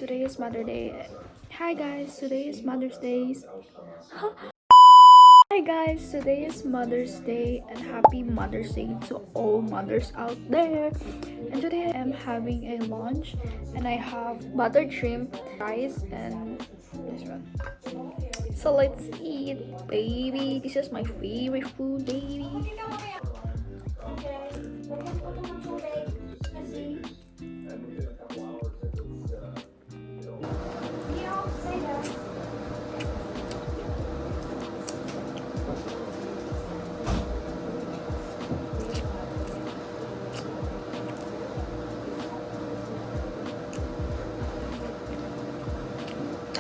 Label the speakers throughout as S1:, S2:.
S1: today is Mother's Day. Hi guys, today is Mother's Day. Hi guys, today is Mother's Day and happy Mother's Day to all mothers out there. And today I am having a lunch and I have buttered shrimp, rice, and this one. So let's eat, baby. This is my favorite food, baby.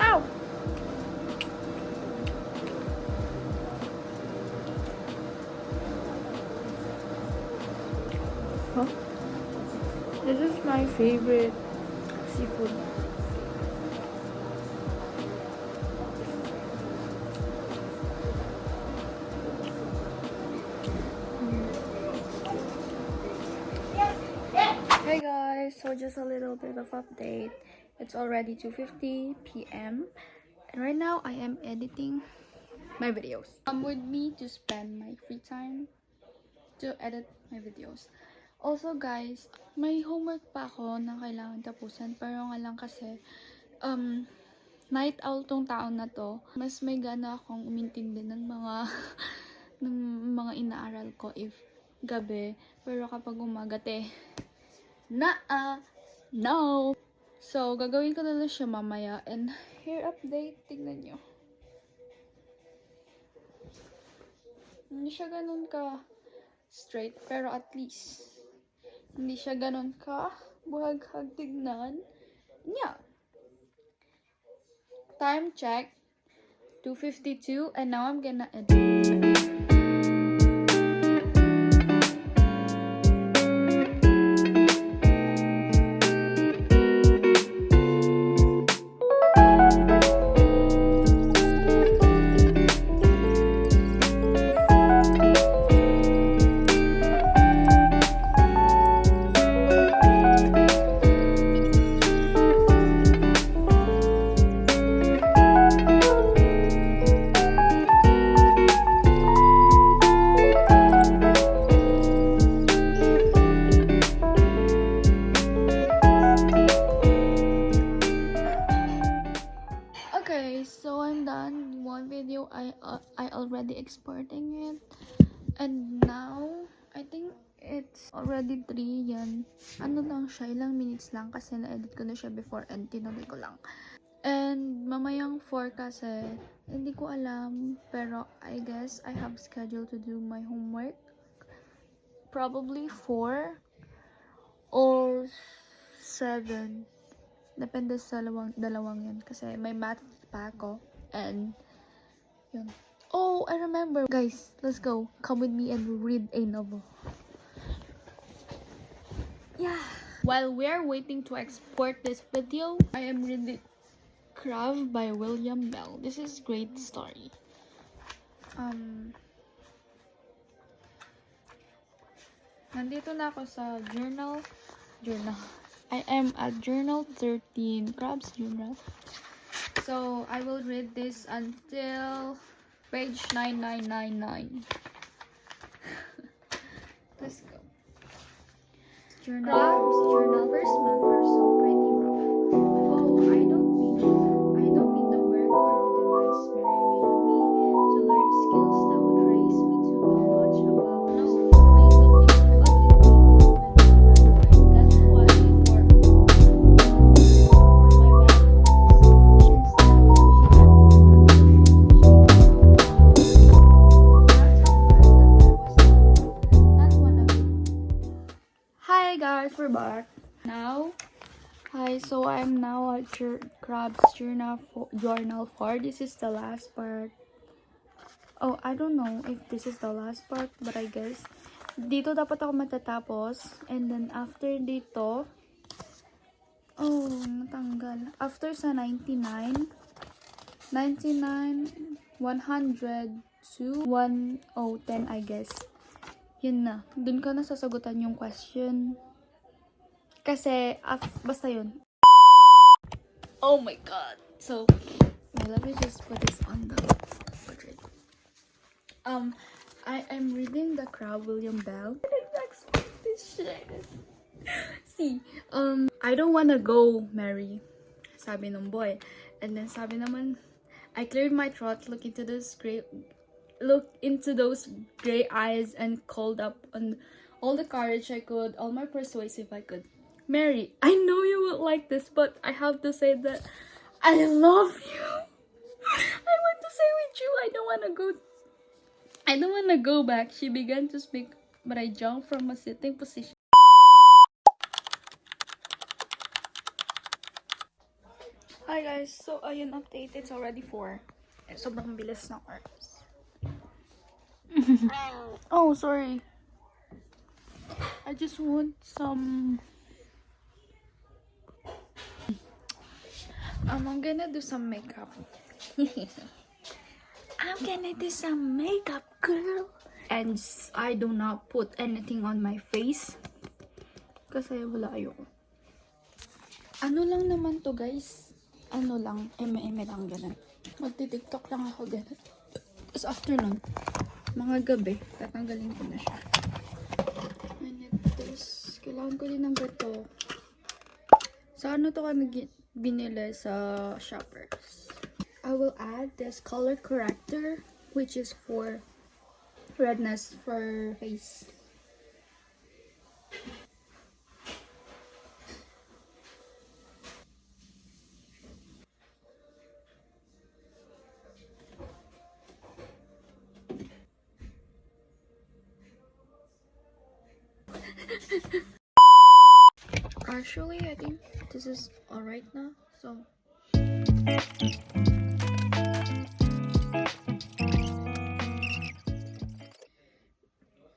S1: Ow! Huh? This is my favorite seafood. Hey guys, so just a little bit of update. It's already 2:50 p.m. and right now I am editing my videos. Come with me to spend my free time to edit my videos. Also guys, may homework pa ako na kailangan tapusan, pero nga lang kasi night owl tong taon na to. Mas may gana akong umintindi ng mga ng mga inaaral ko if gabi, pero kapag umaga no. So gagawin ko na lang siya mamaya, and here update, tignan nyo. Hindi siya ganun ka straight, pero at least hindi siya ganun ka buhag-hag tignan. Yeah. Time check 2:52 and now I'm gonna edit. Okay, so I'm done. One video I already exporting it, and now I think it's already 3 yan. Ano lang siya, ilang minutes lang kasi na-edit ko na siya before and tinuloy ko lang. And mamayang 4 kasi hindi ko alam, pero I guess I have scheduled to do my homework. Probably 4 or 7. Depende sa dalawang yan. Kasi may math pa ako. And, yun. Oh, I remember. Guys, let's go. Come with me and read a novel. Yeah. While we're waiting to export this video, I am reading Crave by William Bell. This is great story. Nandito na ako sa journal. I am at journal 13, Crab's journal. So, I will read this until page 9999. Let's go. Crab's journal. First month or so pretty rough. Oh, I don't mean the work or the demands marrying me to learn skills that would raise me to a notch above. No, make me think that's why Hi guys, we're back now. Hi, so I'm now at Crab's journal 4. This is the last part. Oh, I don't know if this is the last part, but I guess dito dapat ako matatapos, and then after dito, oh, natanggal. After sa 99, 100 to 10, I guess. Yun na. Dun ka na sasagutan yung question. Kasi, basta yun. Oh my god. So, let me just put this on the portrait. I'm reading The Crow, William Bell. I didn't expect this shit. See, I don't wanna go, Mary. Sabi ng boy. And then sabi naman, I cleared my throat, look into those gray eyes and called up on all the courage I could, all my persuasive I could. Mary, I know you would like this, but I have to say that I love you. I want to stay with you. I don't want to go back. She began to speak, but I jumped from a sitting position. Hi guys, so ayun update, it's already 4. Sobrang bilis ng oras. Oh, sorry. I just want some... I'm gonna do some makeup. I'm gonna do some makeup, girl. And I do not put anything on my face. Kasi wala ayoko. Ano lang naman to guys. Ano lang, eme-eme lang ganun. Magti-tiktok lang ako ganun. Tapos after nun, mga gabi, tatanggalin ko na siya. And this, kailangan ko din ng gato. Sa ano to kami binili sa Shoppers. I will add this color corrector, which is for redness for face. Actually, I think this is alright now. So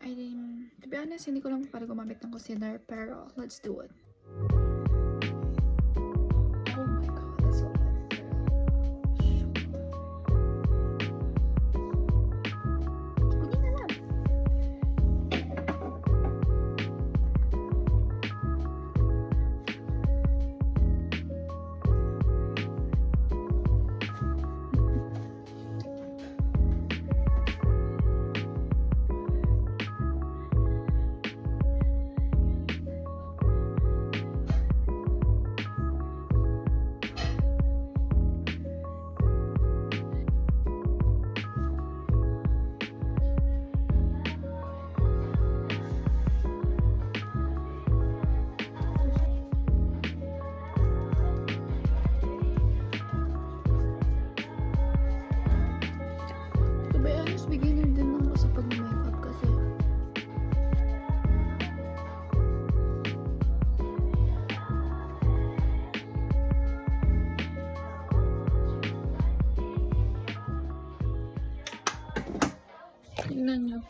S1: I think, to be honest, hindi ko lang para gumamit ng concealer, pero let's do it. Oh my god, that's so bad. Kunin na lang. To be honest, beginner din ako sa pag-makeup kasi tingnan nyo.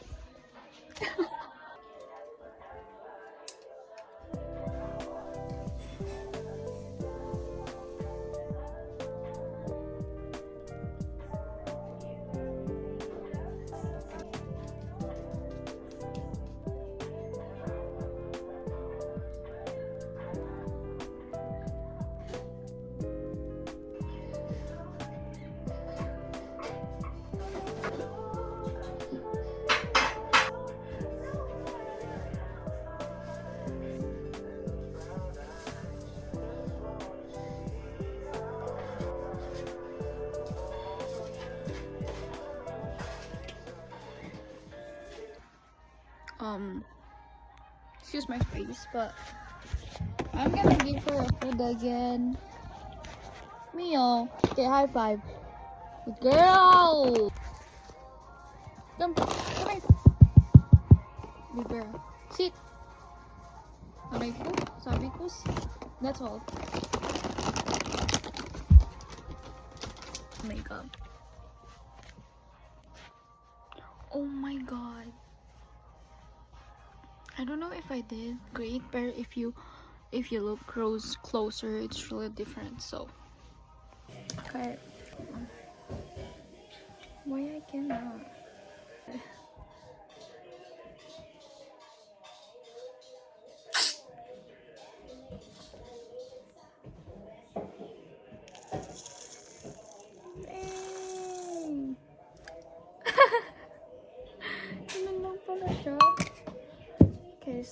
S1: Excuse my face, but I'm gonna give her a food again. Mio, okay, high five. Good girl. Come here. Good girl. Sit. Aray ko, sabi ko, that's all. Makeup. Oh my god. I don't know if I did great, but if you look closer, it's really different. So, okay. Why I cannot?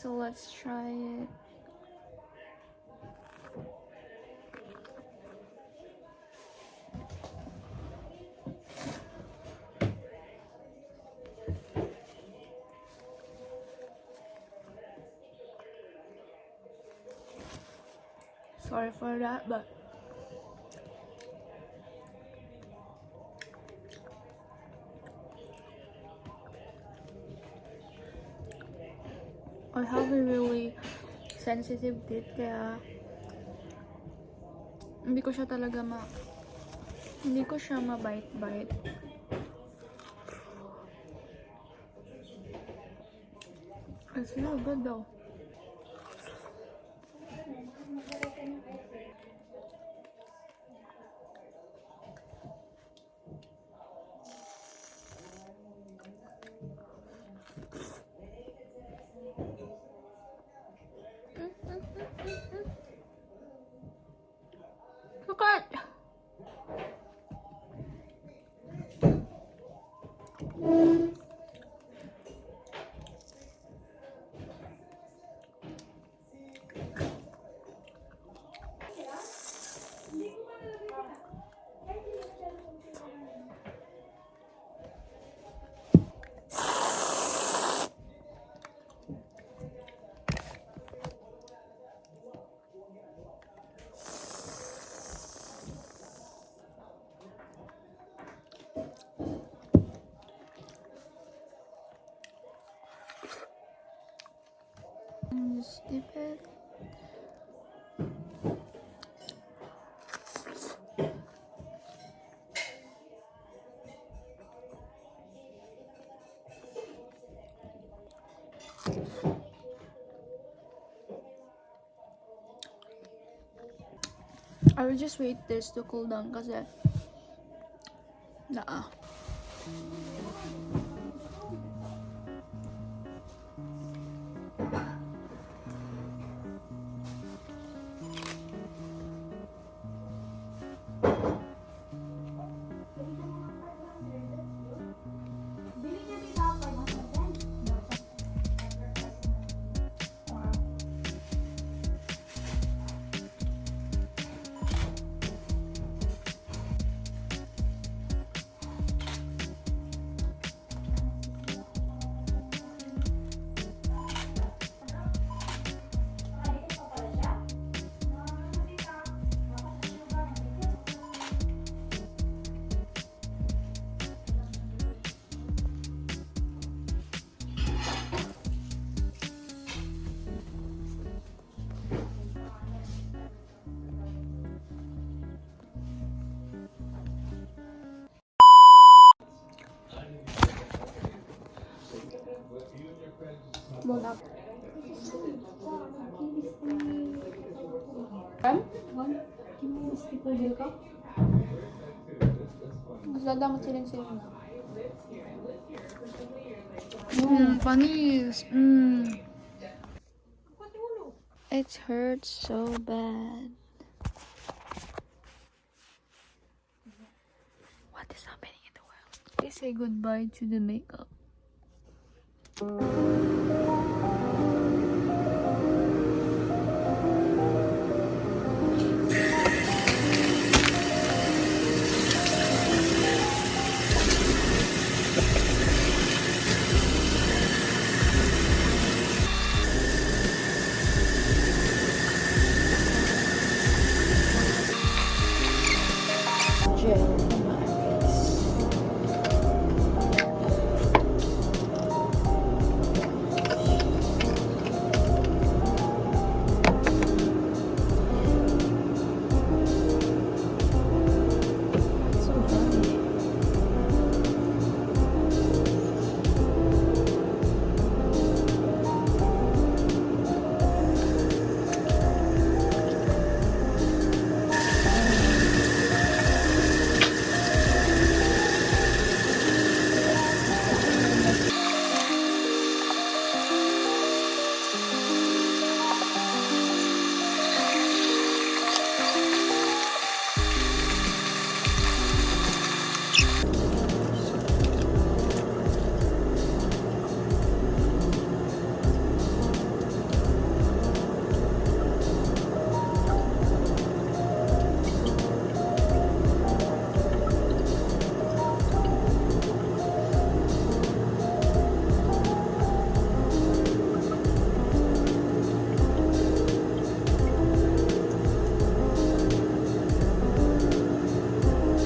S1: So let's try it. Sorry for that, but I have a really sensitive teeth, kaya hindi ko siya mabite-bite. It's really good though. Look at. Just dip it. I will just wait this to cool down kasi naa. Bulak. Kan? Mas dadamot siling-siling. Panis. It hurts so bad. What is happening in the world? Please say goodbye to the makeup.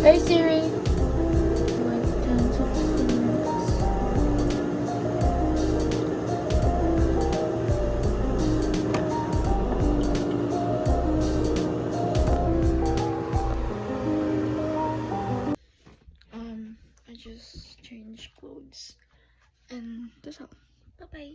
S1: Hey Siri. Wait 10 to 15 minutes. I just changed clothes and that's all. Bye bye.